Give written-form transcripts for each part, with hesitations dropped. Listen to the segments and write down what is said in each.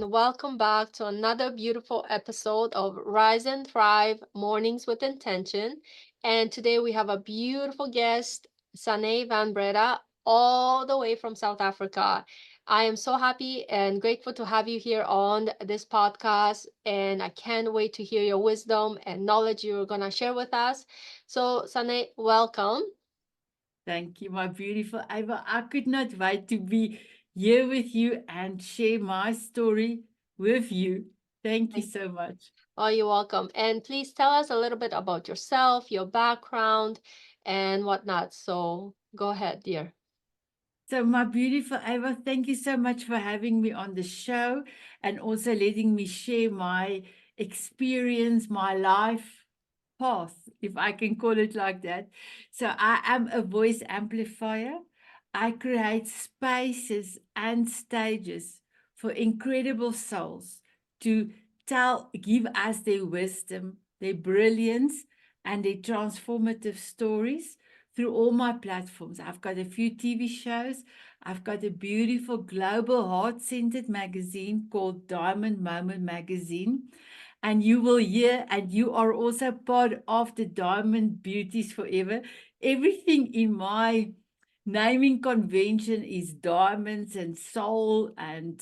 and welcome back to another beautiful episode of Rise and Thrive Mornings with Intention. And today we have a beautiful guest, Sanet Van Breda, all the way from South Africa. I am so happy and grateful to have you here on this podcast, and I can't wait to hear your wisdom and knowledge you're going to share with us. So, Sanet, welcome. Thank you, my beautiful Ava. I could not wait to be here with you and share my story with you. Thank you so much. Oh, you're welcome. And please tell us a little bit about yourself, your background, and whatnot. So go ahead, dear. So, my beautiful Ava, thank you so much for having me on the show and also letting me share my experience, my life path, if I can call it like that. So, I am a voice amplifier. I create spaces and stages for incredible souls to give us their wisdom, their brilliance, and their transformative stories through all my platforms. I've got a few TV shows. I've got a beautiful global heart-centered magazine called Diamond Moment Magazine. And you will hear, and you are also part of the Diamond Beauties Forever. Everything in my naming convention is diamonds and soul and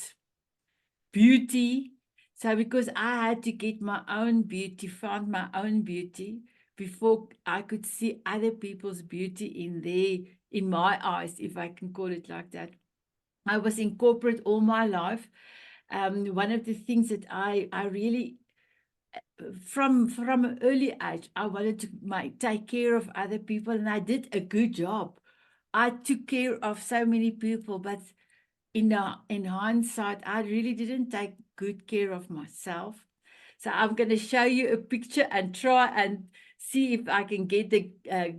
beauty. So because I had to get my own beauty, found my own beauty before I could see other people's beauty in my eyes, if I can call it like that. I was in corporate all my life. One of the things that I really from an early age, I wanted to take care of other people, and I did a good job. I took care of so many people, but in hindsight, I really didn't take good care of myself. So I'm going to show you a picture and try and see if I can get the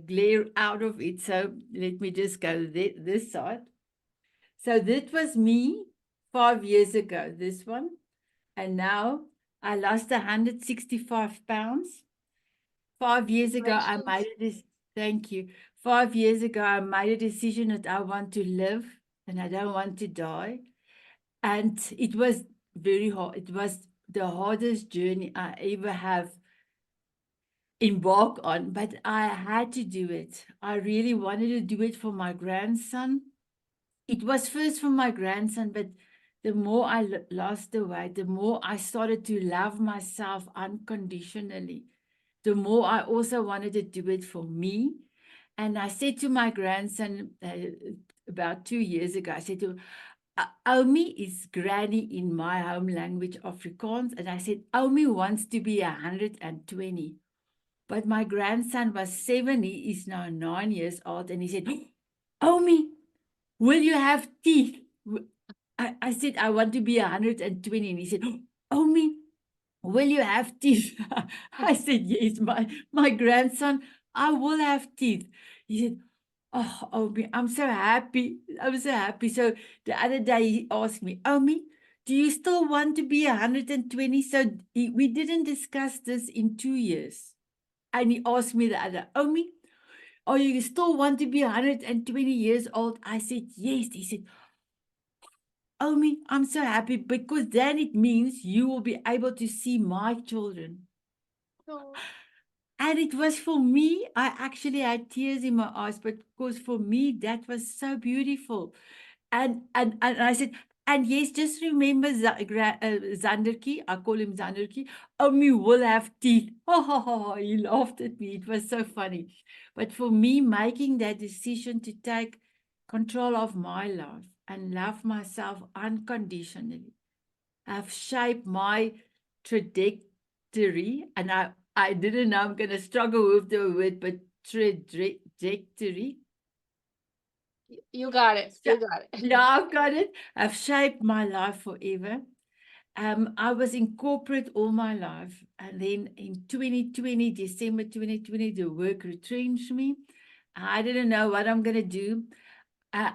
glare out of it. So let me just go this side. So that was me 5 years ago, this one. And now I lost 165 pounds. 5 years ago, I made Congratulations. this. Thank you. 5 years ago, I made a decision that I want to live and I don't want to die. And it was very hard. It was the hardest journey I ever have embarked on, but I had to do it. I really wanted to do it for my grandson. It was first for my grandson, but the more I lost the weight, the more I started to love myself unconditionally. The more I also wanted to do it for me. And I said to my grandson about 2 years ago, I said to him, Omi is granny in my home language, Afrikaans. And I said, Omi wants to be 120. But my grandson was 7, he is now 9 years old. And he said, Omi, will you have teeth? I said, I want to be 120. And he said, Omi, will you have teeth? I said, yes, my grandson, I will have teeth. He said, oh, Omi, I'm so happy. I'm so happy. So the other day he asked me, Omi, do you still want to be 120? So we didn't discuss this in 2 years. And he asked me the other, Omi, oh, you still want to be 120 years old? I said, yes. He said, Omi, I'm so happy because then it means you will be able to see my children. Oh, And it was for me, I actually had tears in my eyes, but because for me, that was so beautiful. And I said, and yes, just remember Zanderkie, I call him Zanderkie, Omi will have teeth. Oh, he laughed at me. It was so funny. But for me, making that decision to take control of my life and love myself unconditionally have shaped my trajectory. And I didn't know I'm going to struggle with the word, but trajectory. you got it. So, You got it. yeah, I've got it. I've shaped my life forever. I was in corporate all my life. And then in 2020, December 2020, the work retrenched me. I didn't know what I'm going to do. Uh,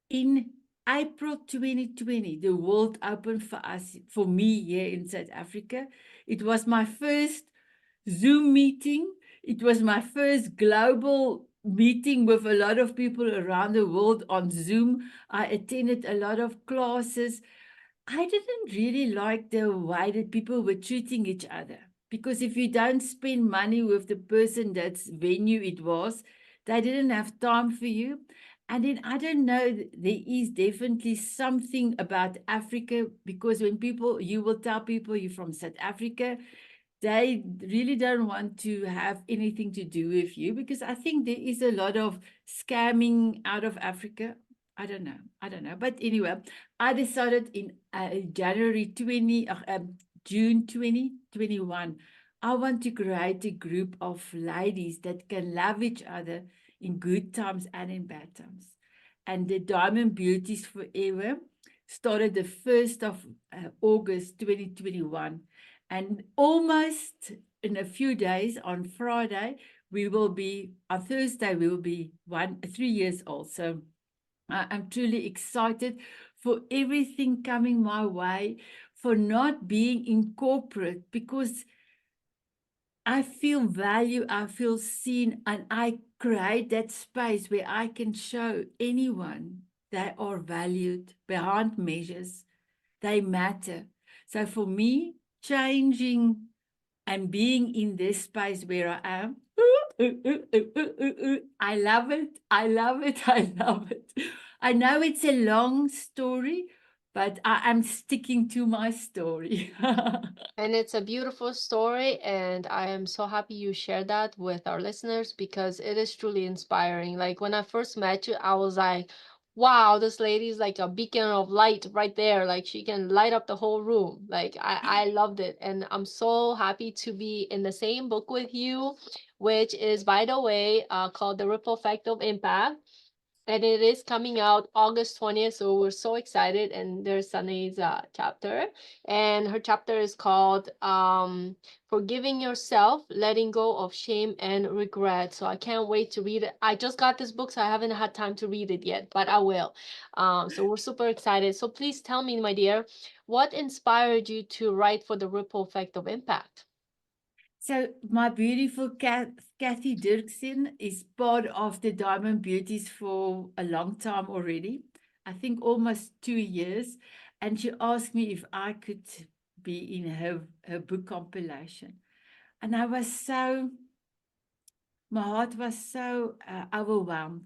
in April 2020, the world opened for us, for me here in South Africa. It was my first Zoom meeting. It was my first global meeting with a lot of people around the world on Zoom. I attended a lot of classes. I didn't really like the way that people were treating each other. Because if you don't spend money with the person that's venue it was, they didn't have time for you. And then I don't know, there is definitely something about Africa because when people, you will tell people you're from South Africa, they really don't want to have anything to do with you because I think there is a lot of scamming out of Africa. I don't know. I don't know. But anyway, I decided in January 20, June 2021, I want to create a group of ladies that can love each other in good times and in bad times. And the Diamond Beauties Forever started the 1st of August 2021. And almost in a few days, on Friday, we will be, on Thursday, we will be 3 years old. So I'm truly excited for everything coming my way, for not being in corporate, because I feel value, I feel seen, and I create that space where I can show anyone they are valued beyond measures. They matter. So for me, changing and being in this space where I am, I love it. I love it. I love it. I know it's a long story, but I am sticking to my story. And it's a beautiful story, and I am so happy you shared that with our listeners because it is truly inspiring. Like when I first met you, I was like, wow, this lady is like a beacon of light right there. Like she can light up the whole room. Like I loved it. And I'm so happy to be in the same book with you, which is, by the way, called The Ripple Effect of Impact, and it is coming out August 20th. So we're so excited. And there's Sunny's chapter. And her chapter is called Forgiving Yourself, Letting Go of Shame and Regret. So I can't wait to read it. I just got this book, so I haven't had time to read it yet, but I will. So we're super excited. So please tell me, my dear, what inspired you to write for the Ripple Effect of Impact? So my beautiful Kathy Dirksen is part of the Diamond Beauties for a long time already. I think almost 2 years. And she asked me if I could be in her book compilation. And I was so, my heart was so overwhelmed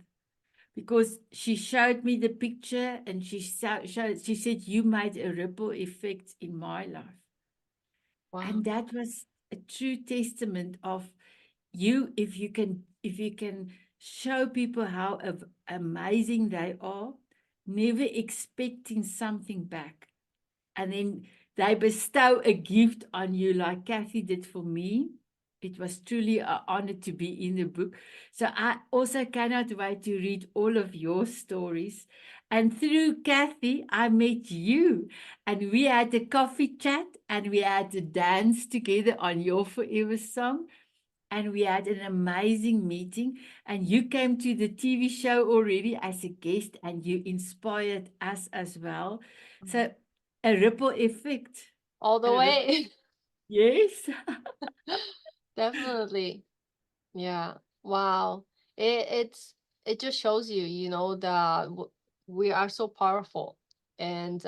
because she showed me the picture and she said, you made a ripple effect in my life. Wow. And that was a true testament of you, if you can show people how amazing they are, never expecting something back, and then they bestow a gift on you like Kathy did for me. It was truly an honor to be in the book. So I also cannot wait to read all of your stories. And through Kathy, I met you, and we had a coffee chat, and we had to dance together on your Forever song, and we had an amazing meeting. And you came to the TV show already as a guest, and you inspired us as well. So a ripple effect. All the A ripple, way. yes. Definitely. Yeah. Wow. It's it just shows you, we are so powerful, and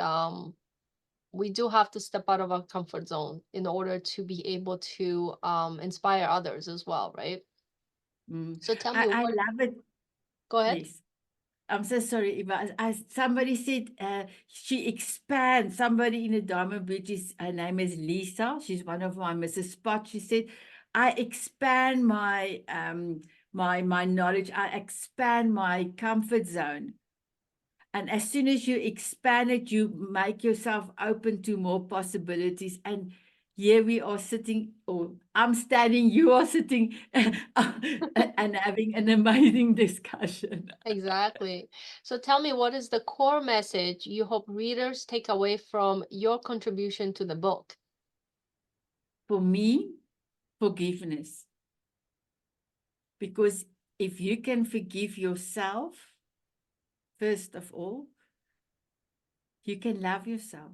we do have to step out of our comfort zone in order to be able to inspire others as well, right? Mm. So tell me I what. love it. Go ahead. Yes. I'm so sorry, Eva. As somebody said, she expands. Somebody in the Diamond Beauties, her name is Lisa. She's one of my Mrs. Spot. She said, I expand my knowledge. I expand my comfort zone. And as soon as you expand it, you make yourself open to more possibilities. And here we are sitting, or I'm standing, you are sitting, and having an amazing discussion. Exactly. So tell me, what is the core message you hope readers take away from your contribution to the book? For me, forgiveness. Because if you can forgive yourself, first of all, you can love yourself.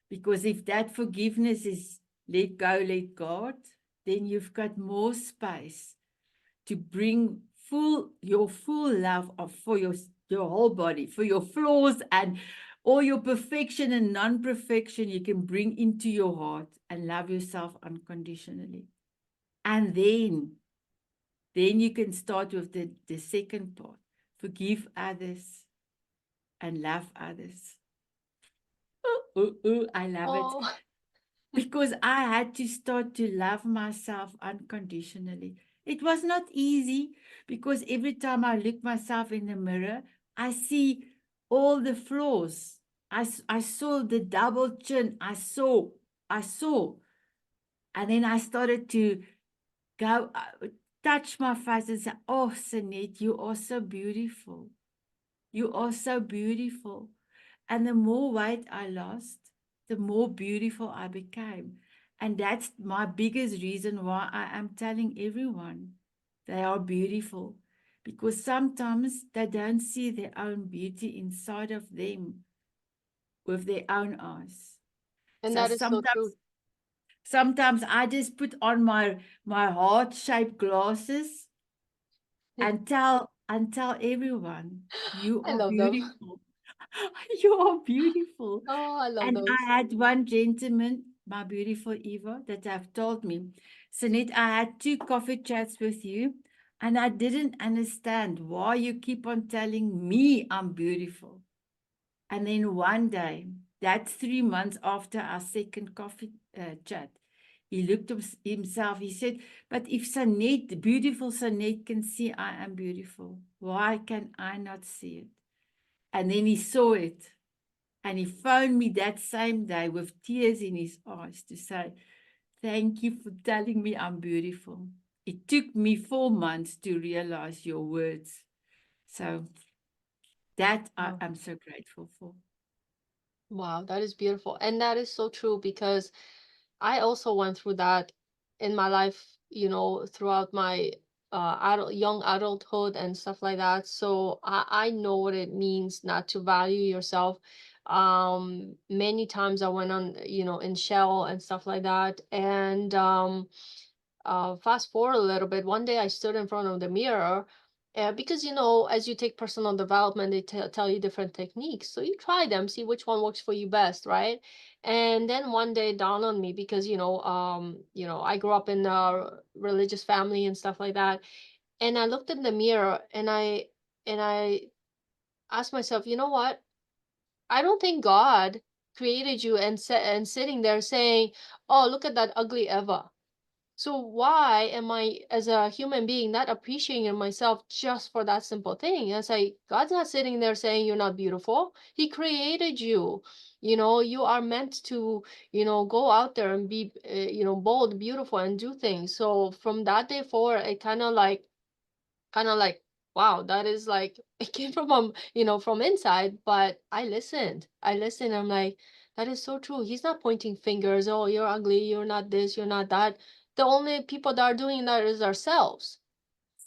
Because if that forgiveness is let go, let God, then you've got more space to bring your full love of for your whole body, for your flaws and All your perfection and non-perfection you can bring into your heart and love yourself unconditionally. And then you can start with the second part. Forgive others and love others. I love it. Oh, Because I had to start to love myself unconditionally. It was not easy because every time I look myself in the mirror, I see all the flaws. I saw the double chin. I saw. And then I started to go, touch my face and say, oh, Sanet, you are so beautiful. You are so beautiful. And the more weight I lost, the more beautiful I became. And that's my biggest reason why I am telling everyone they are beautiful. Because sometimes they don't see their own beauty inside of them with their own eyes. and So that is so true. sometimes I just put on my heart-shaped glasses and tell everyone you I are love them. beautiful. You are beautiful. Oh, I love And I those. had one gentleman, my beautiful Eva, that have told me, Sanet, I had 2 coffee chats with you, and I didn't understand why you keep on telling me I'm beautiful. And then one day, that's 3 months after our second coffee chat, he looked at himself. He said, but if Sanet, the beautiful Sanet, can see I am beautiful, why can I not see it? And then he saw it. And he phoned me that same day with tears in his eyes to say, thank you for telling me I'm beautiful. It took me 4 months to realize your words. So that I Wow. am so grateful for. Wow, that is beautiful. And that is so true because I also went through that in my life, throughout my young adulthood and stuff like that. So I know what it means not to value yourself. Many times I went on, in shell and stuff like that. And fast forward a little bit, one day I stood in front of the mirror because, as you take personal development, they tell you different techniques. So you try them, see which one works for you best, right? And then one day it dawned on me because, I grew up in a religious family and stuff like that. And I looked in the mirror and I asked myself, you know what? I don't think God created you and sitting there saying, oh, look at that ugly Eva. So why am I, as a human being, not appreciating myself just for that simple thing? It's like God's not sitting there saying you're not beautiful. He created you. You are meant to, go out there and be, bold, beautiful, and do things. So from that day forward, I kind of like, wow, that is like it came from from inside. But I listened. I'm like, that is so true. He's not pointing fingers. Oh, you're ugly, you're not this, you're not that. The only people that are doing that is ourselves.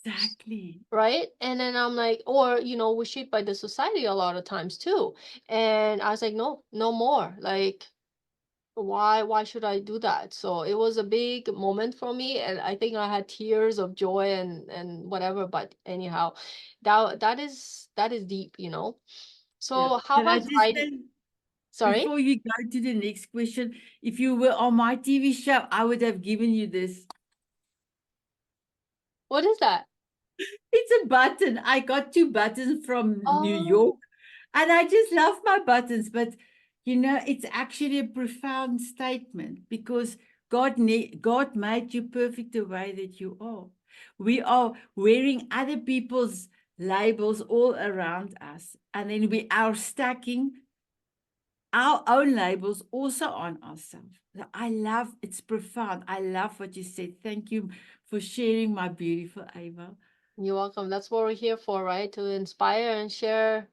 Exactly. Right. And then I'm like, or we're shaped by the society a lot of times too. And I was like, no, no more. Like, why should I do that? So it was a big moment for me, and I think I had tears of joy and whatever. But anyhow, that is deep. Yeah. So how Can I has just writing? say, Sorry, before you go to the next question, if you were on my TV show, I would have given you this. what is that? It's a button. I got 2 buttons from New York. Oh, And I just love my buttons, but it's actually a profound statement because God made you perfect the way that you are. We are wearing other people's labels all around us, and then we are stacking our own labels also on ourselves. So I love it's profound. I love what you said. Thank you for sharing, my beautiful Ava. you're welcome. That's what we're here for, right? To inspire and share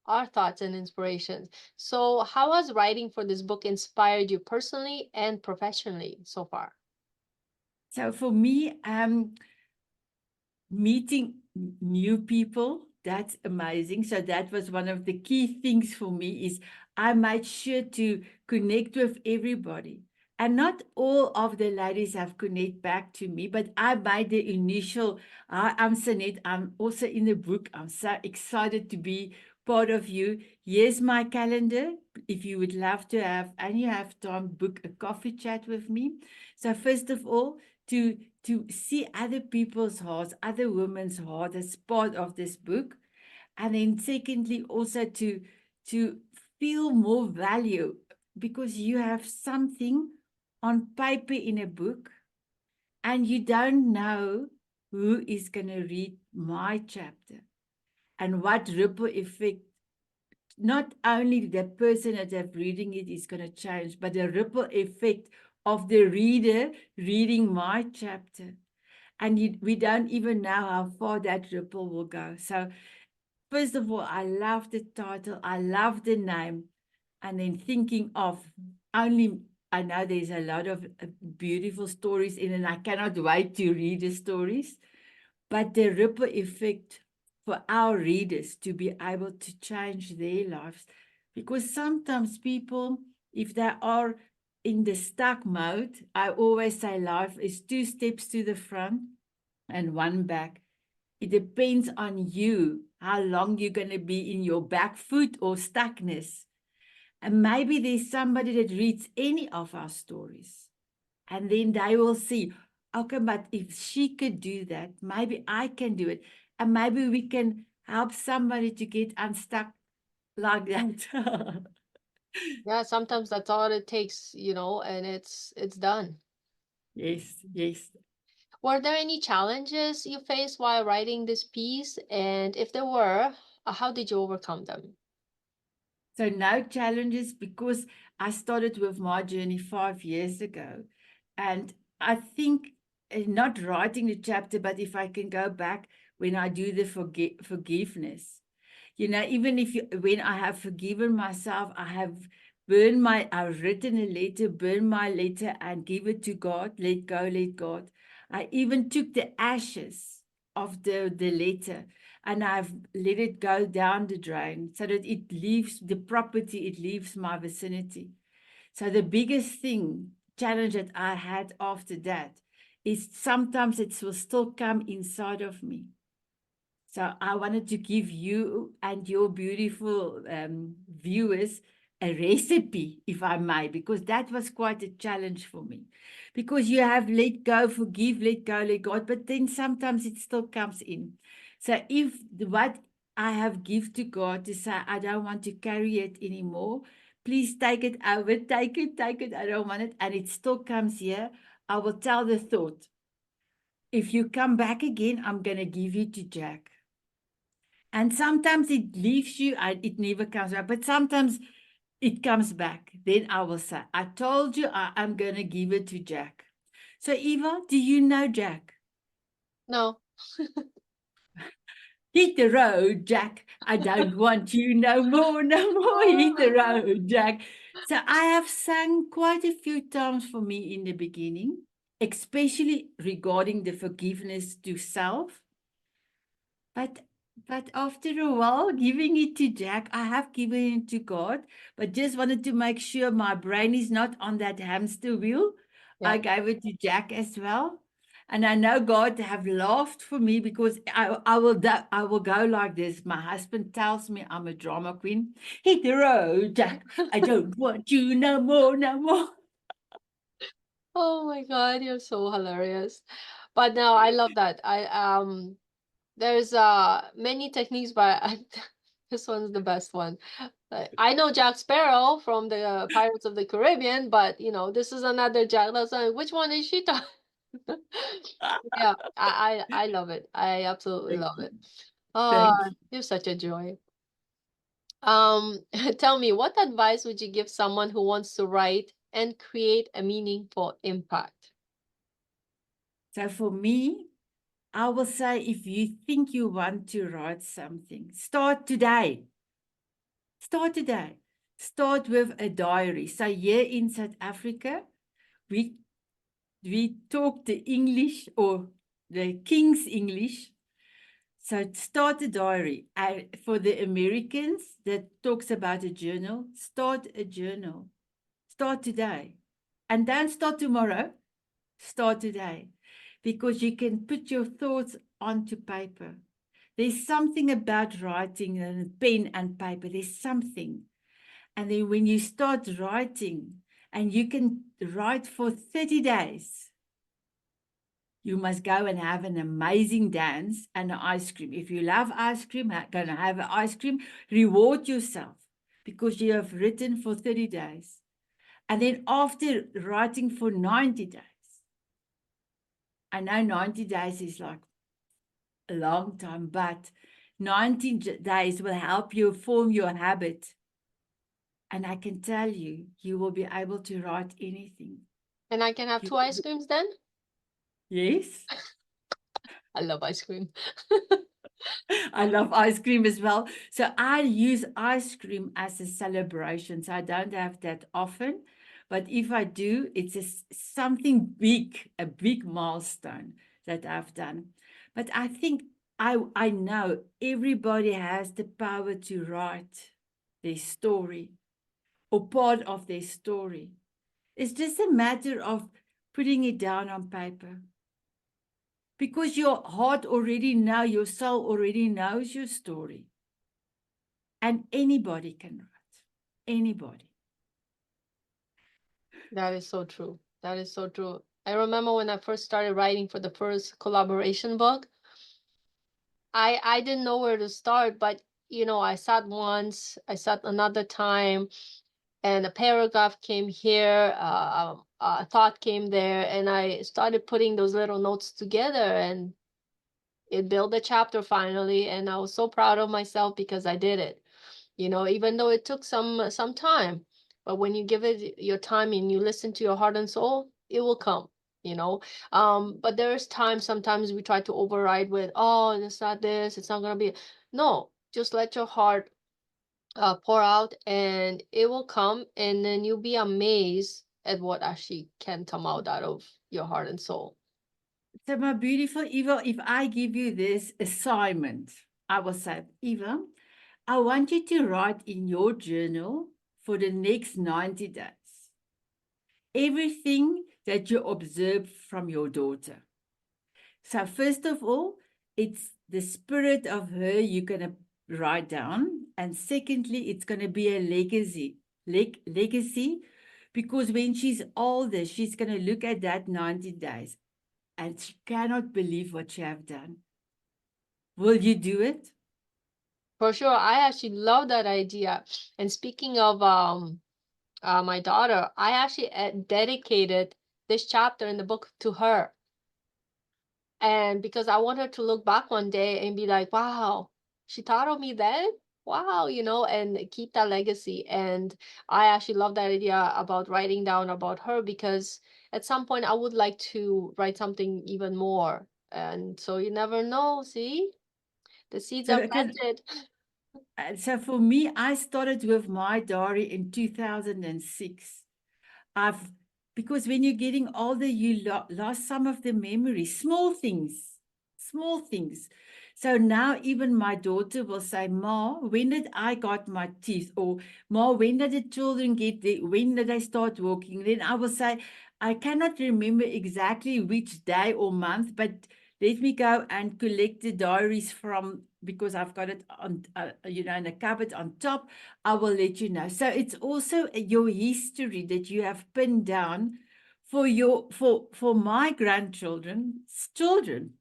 our thoughts and inspirations. So, how has writing for this book inspired you personally and professionally so far? So for me, meeting new people, that's amazing. So that was one of the key things for me is I made sure to connect with everybody. And not all of the ladies have connect back to me, but I made I'm Sanet. I'm also in the book. I'm so excited to be part of you. Here's my calendar. If you would love to have, and you have time, book a coffee chat with me. So first of all, to see other people's hearts, other women's heart as part of this book. And then secondly, also to feel more value because you have something on paper in a book and you don't know who is going to read my chapter and what ripple effect not only the person that is reading it is going to change, but the ripple effect of the reader reading my chapter. And we don't even know how far that ripple will go. So first of all, I love the title, I love the name, and then thinking of only, I know there's a lot of beautiful stories in it, and I cannot wait to read the stories, but the ripple effect for our readers to be able to change their lives. Because sometimes people, if they are in the stuck mode, I always say life is 2 steps to the front and 1 back. It depends on you, how long you're going to be in your back foot or stuckness. And maybe there's somebody that reads any of our stories. And then they will see, okay, but if she could do that, maybe I can do it. And maybe we can help somebody to get unstuck like that. Yeah, sometimes that's all it takes, and it's done. Yes, yes. Were there any challenges you faced while writing this piece? And if there were, how did you overcome them? So no challenges because I started with my journey 5 years ago. And I think not writing the chapter, but if I can go back when I do the forgiveness, even if when I have forgiven myself, I've written a letter, burned my letter and give it to God, let go, let God. I even took the ashes of the letter and I've let it go down the drain so that it leaves the property, it leaves my vicinity. So the biggest challenge that I had after that is sometimes it will still come inside of me. So I wanted to give you and your beautiful viewers a recipe, if I may, because that was quite a challenge for me. Because you have let go, forgive, let go, let God, but then sometimes it still comes in. So if what I have give to God to say, I don't want to carry it anymore, please take it over, take it, I don't want it, and it still comes here, I will tell the thought, if you come back again, I'm going to give you to Jack. And sometimes it leaves you and it never comes back. But sometimes it comes back. Then I will say, I told you I'm going to give it to Jack. So, Eva, do you know Jack? No. Hit the road, Jack. I don't want you no more, no more. Hit the road, Jack. So, I have sung quite a few times for me in the beginning, especially regarding the forgiveness to self. But after a while, giving it to Jack, I have given it to God, but just wanted to make sure my brain is not on that hamster wheel. Yeah. I gave it to Jack as well. And I know God have laughed for me because I will go like this. My husband tells me I'm a drama queen. Hit the road, Jack. I don't want you no more, no more. Oh my God, you're so hilarious. But no, I love that. There's many techniques, but this one's the best one. I know Jack Sparrow from the Pirates of the Caribbean, but this is another Jack. That's which one is she talking? Yeah, I love it. I absolutely Thank love you. it. Ah, Thank you. you're such a joy. Tell me, what advice would you give someone who wants to write and create a meaningful impact? So for me, I will say if you think you want to write something, start today. Start today. Start with a diary. So here in South Africa, we talk the English or the King's English. So start a diary. For the Americans that talks about a journal, start a journal. Start today. And don't start tomorrow. Start today. Because you can put your thoughts onto paper. There's something about writing and pen and paper. There's something. And then when you start writing, and you can write for 30 days, you must go and have an amazing dance and an ice cream. If you love ice cream, go and have an ice cream. Reward yourself because you have written for 30 days. And then after writing for 90 days, I know 90 days is like a long time, but 90 days will help you form your habit. And I can tell you, you will be able to write anything. And I can have You, two ice creams then? yes. I love ice cream. I love ice cream as well. So I use ice cream as a celebration. So I don't have that often. But if I do, it's something big, a big milestone that I've done. But I think I know everybody has the power to write their story or part of their story. It's just a matter of putting it down on paper. Because your heart already knows, your soul already knows your story. And anybody can write. Anybody. That is so true. That is so true. I remember when I first started writing for the first collaboration book, I didn't know where to start, but I sat once, I sat another time, and a paragraph came here, a thought came there, and I started putting those little notes together, and it built a chapter finally, and I was so proud of myself because I did it. Even though it took some time, but when you give it your time and you listen to your heart and soul, it will come. you know but there's times sometimes we try to override with, oh, it's not this, it's not gonna be. No, just let your heart pour out, and it will come, and then you'll be amazed at what actually can come out of your heart and soul. So, my beautiful Eva, if I give you this assignment, I will say, Eva, I want you to write in your journal for the next 90 days everything that you observe from your daughter. So, first of all, it's the spirit of her you're going to write down. And secondly, it's going to be a legacy. Legacy, because when she's older, she's going to look at that 90 days and she cannot believe what she have done. Will you do it? For sure, I actually love that idea. And speaking of my daughter, I actually dedicated this chapter in the book to her. And because I want her to look back one day and be like, wow, she thought of me then. Wow, and keep that legacy. And I actually love that idea about writing down about her, because at some point I would like to write something even more. And so you never know. See, the seeds are So, can, planted. so for me, I started with my diary in 2006. I've because when you're getting older, you lost some of the memories, small things, small things. So now even my daughter will say, "Ma, when did I got my teeth?" Or "Ma, when did the children when did they start walking?" Then I will say, "I cannot remember exactly which day or month, but let me go and collect the diaries from because I've got it on, in a cupboard on top. I will let you know." So it's also your history that you have pinned down for for my grandchildren's children.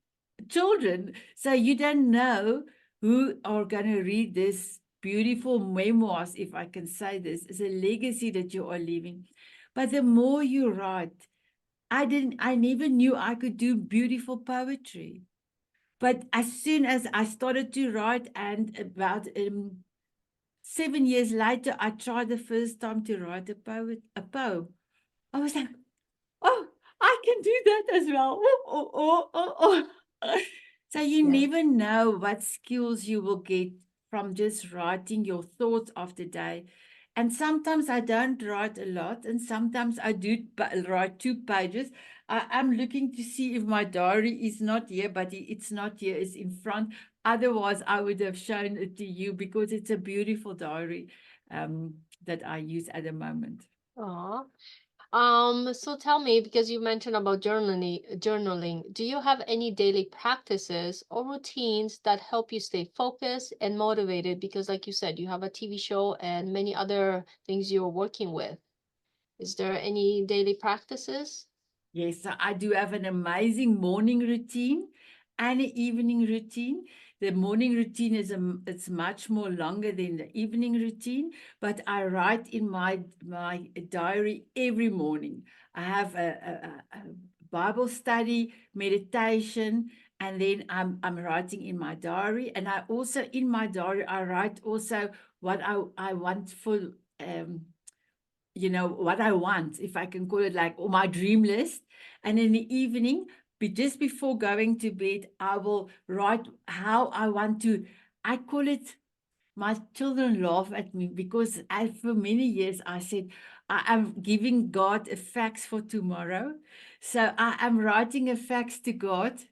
So you don't know who are going to read this beautiful memoirs, if I can say this. It's a legacy that you are leaving. But the more you write, I never knew I could do beautiful poetry. But as soon as I started to write, and about 7 years later, I tried the first time to write a poem. I was like, oh, I can do that as well. So you Yeah. never know what skills you will get from just writing your thoughts of the day. And sometimes I don't write a lot, and sometimes I do write 2 pages. I'm looking to see if my diary is not here, but it's not here, it's in front. Otherwise, I would have shown it to you because it's a beautiful diary that I use at the moment. Aw. So tell me, because you mentioned about journaling, do you have any daily practices or routines that help you stay focused and motivated? Because like you said, you have a TV show and many other things you're working with. Is there any daily practices? Yes, so I do have an amazing morning routine and an evening routine. The morning routine it's much more longer than the evening routine, but I write in my diary every morning. I have a Bible study, meditation, and then I'm writing in my diary. And I also in my diary I write also what I want for what I want, if I can call it like, or my dream list. And in the evening, just before going to bed, I will write how I want to, I call it, my children laugh at me because for many years I said, I am giving God a fax for tomorrow. So I am writing a fax to God.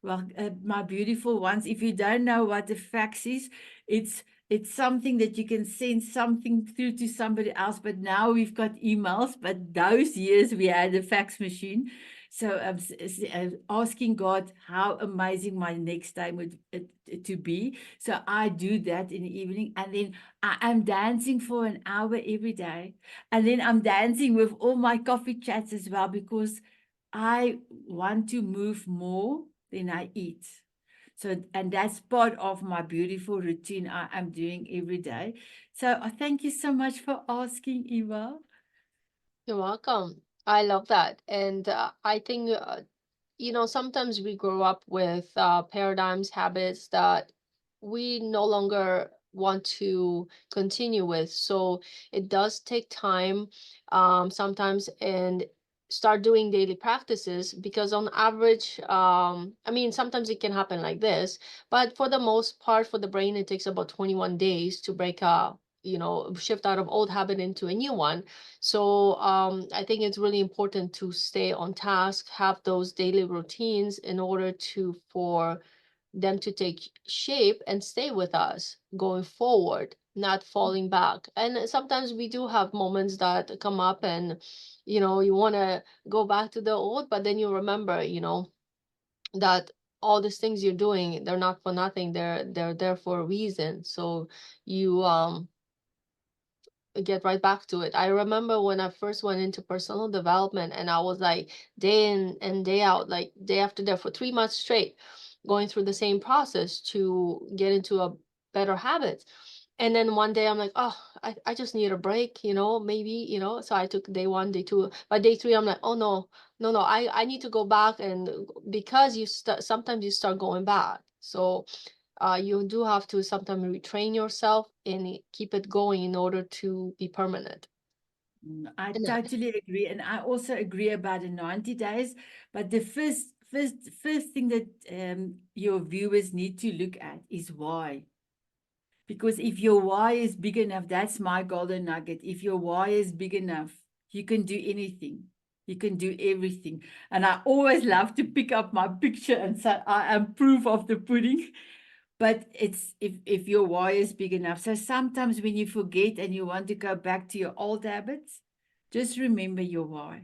Well, my beautiful ones, if you don't know what a fax is, it's it's something that you can send something through to somebody else. But now we've got emails. But those years we had a fax machine. So asking God how amazing my next time would to be. So I do that in the evening, and then I'm dancing for an hour every day, and then I'm dancing with all my coffee chats as well because I want to move more than I eat. So, and that's part of my beautiful routine I'm doing every day. So, thank you so much for asking, Eva. You're welcome. I love that. And I think sometimes we grow up with paradigms, habits that we no longer want to continue with. So it does take time sometimes and start doing daily practices because on average, I mean, sometimes it can happen like this, but for the most part, for the brain, it takes about 21 days to break up, shift out of old habit into a new one. So I think it's really important to stay on task, have those daily routines in order to for them to take shape and stay with us going forward, not falling back. And sometimes we do have moments that come up and you want to go back to the old, but then you remember, that all these things you're doing, they're not for nothing. They're there for a reason. So you get right back to it. I remember when I first went into personal development and I was like day in and day out, like day after day for 3 months straight, going through the same process to get into a better habit. And then one day I'm like, oh, I just need a break, maybe, so I took day one, day two. By day three, I'm like, oh no, no, no, I need to go back. And because sometimes you start going back. So you do have to sometimes retrain yourself and keep it going in order to be permanent. I And totally agree. And I also agree about the 90 days. But the first thing that your viewers need to look at is why. Because if your why is big enough, that's my golden nugget. If your why is big enough, you can do anything. You can do everything. And I always love to pick up my picture and say, I am proof of the pudding. But it's if your why is big enough. So sometimes when you forget and you want to go back to your old habits, just remember your why.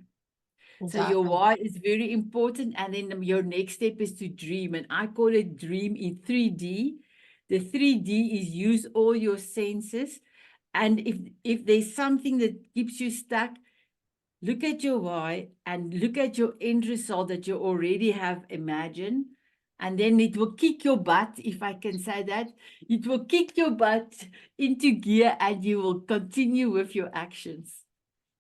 So your exactly. why is very important. And then your next step is to dream. And I call it dream in 3D. The 3D is use all your senses. And if there's something that keeps you stuck, look at your why and look at your end result that you already have imagined. And then it will kick your butt, if I can say that. It will kick your butt into gear and you will continue with your actions.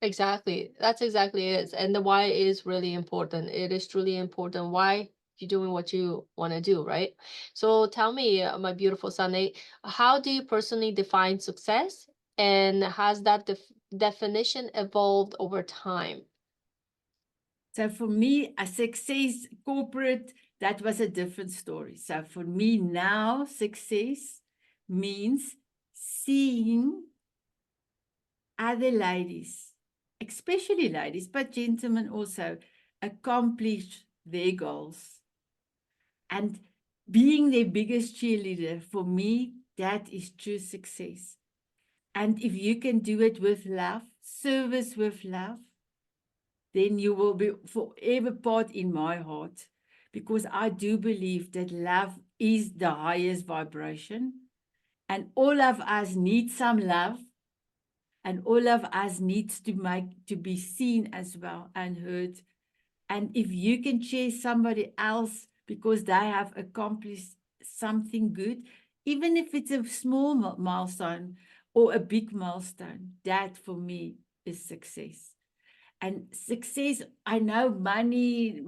Exactly. That's exactly it. And the why is really important. It is truly important why you're doing what you want to do, right? So tell me, my beautiful Sunday, how do you personally define success? And has that definition evolved over time? So for me, a success corporate, that was a different story. So for me now, success means seeing other ladies, especially ladies, but gentlemen also, accomplish their goals. And being their biggest cheerleader, for me, that is true success. And if you can do it with love, service with love, then you will be forever part in my heart, because I do believe that love is the highest vibration, and all of us need some love, and all of us needs to be seen as well and heard. And if you can share somebody else because they have accomplished something good, even if it's a small milestone or a big milestone, that for me is success. And success, I know money,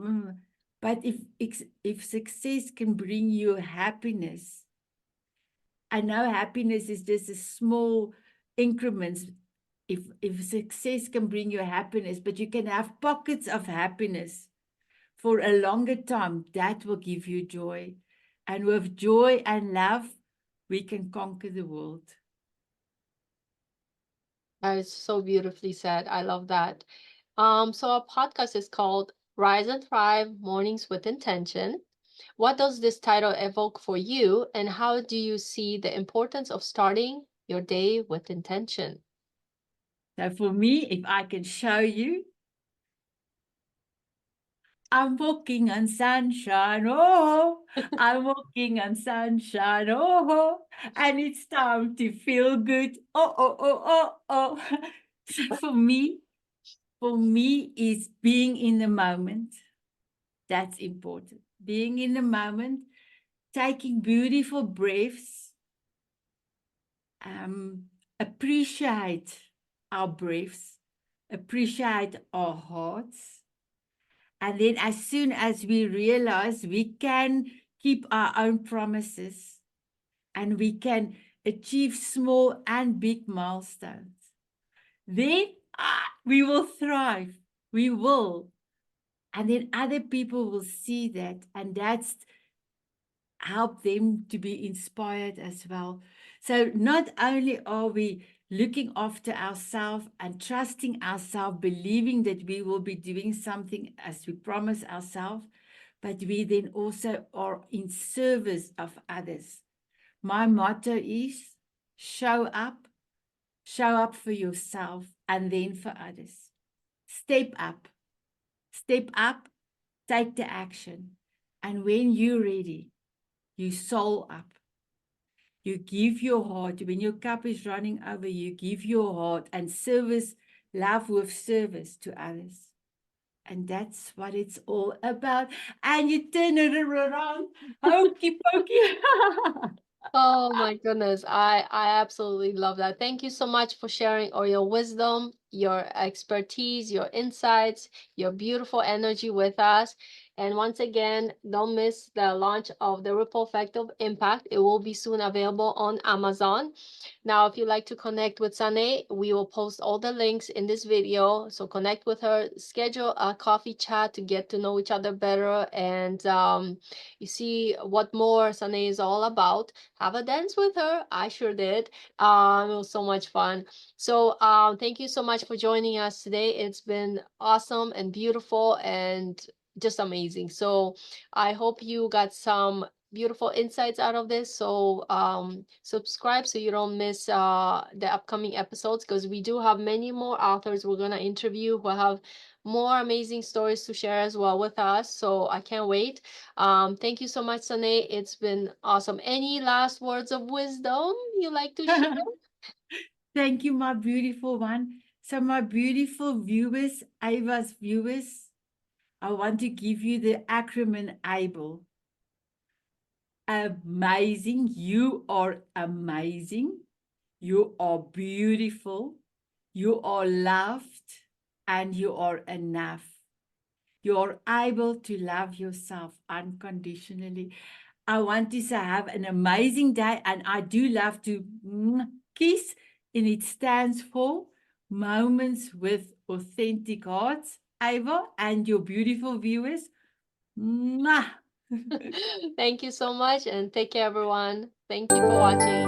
but if success can bring you happiness, I know happiness is just a small increments. If success can bring you happiness, but you can have pockets of happiness for a longer time, that will give you joy. And with joy and love, we can conquer the world. That is so beautifully said. I love that. So our podcast is called Rise and Thrive Mornings with Intention. What does this title evoke for you, and how do you see the importance of starting your day with intention? So for me, if I can show you, I'm walking on sunshine, oh, I'm walking on sunshine, oh, and it's time to feel good, oh, oh, oh, oh, oh. So for me, is being in the moment. That's important. Being in the moment, taking beautiful breaths, appreciate our breaths, appreciate our hearts. And then as soon as we realize we can keep our own promises and we can achieve small and big milestones, then we will thrive. We will. And then other people will see that. And that's help them to be inspired as well. So not only are we looking after ourselves and trusting ourselves, believing that we will be doing something as we promise ourselves, but we then also are in service of others. My motto is show up for yourself and then for others. Step up, take the action. And when you're ready, you soul up. You give your heart. When your cup is running over, you give your heart and service, love with service to others. And that's what it's all about. And you turn it around. Hokey pokey. Oh my goodness. I absolutely love that. Thank you so much for sharing all your wisdom, your expertise, your insights, your beautiful energy with us. And once again, don't miss the launch of the Ripple Effect of Impact. It will be soon available on Amazon. Now, if you'd like to connect with Sanet, we will post all the links in this video. So connect with her, schedule a coffee chat to get to know each other better, and you see what more Sanet is all about. Have a dance with her. I sure did. It was so much fun. So thank you so much for joining us today. It's been awesome and beautiful and just amazing. So I hope you got some beautiful insights out of this. So subscribe so you don't miss the upcoming episodes, because we do have many more authors we're gonna interview who have more amazing stories to share as well with us. So I can't wait. Thank you so much, Sane. It's been awesome. Any last words of wisdom you like to share? Thank you, my beautiful one. So, my beautiful viewers, Ava's viewers, I want to give you the acronym ABLE. Amazing. You are amazing. You are beautiful. You are loved. And you are enough. You are able to love yourself unconditionally. I want to say have an amazing day. And I do love to kiss. And it stands for Moments with Authentic Hearts. Ava and your beautiful viewers. Mwah. Thank you so much, and take care, everyone. Thank you for watching.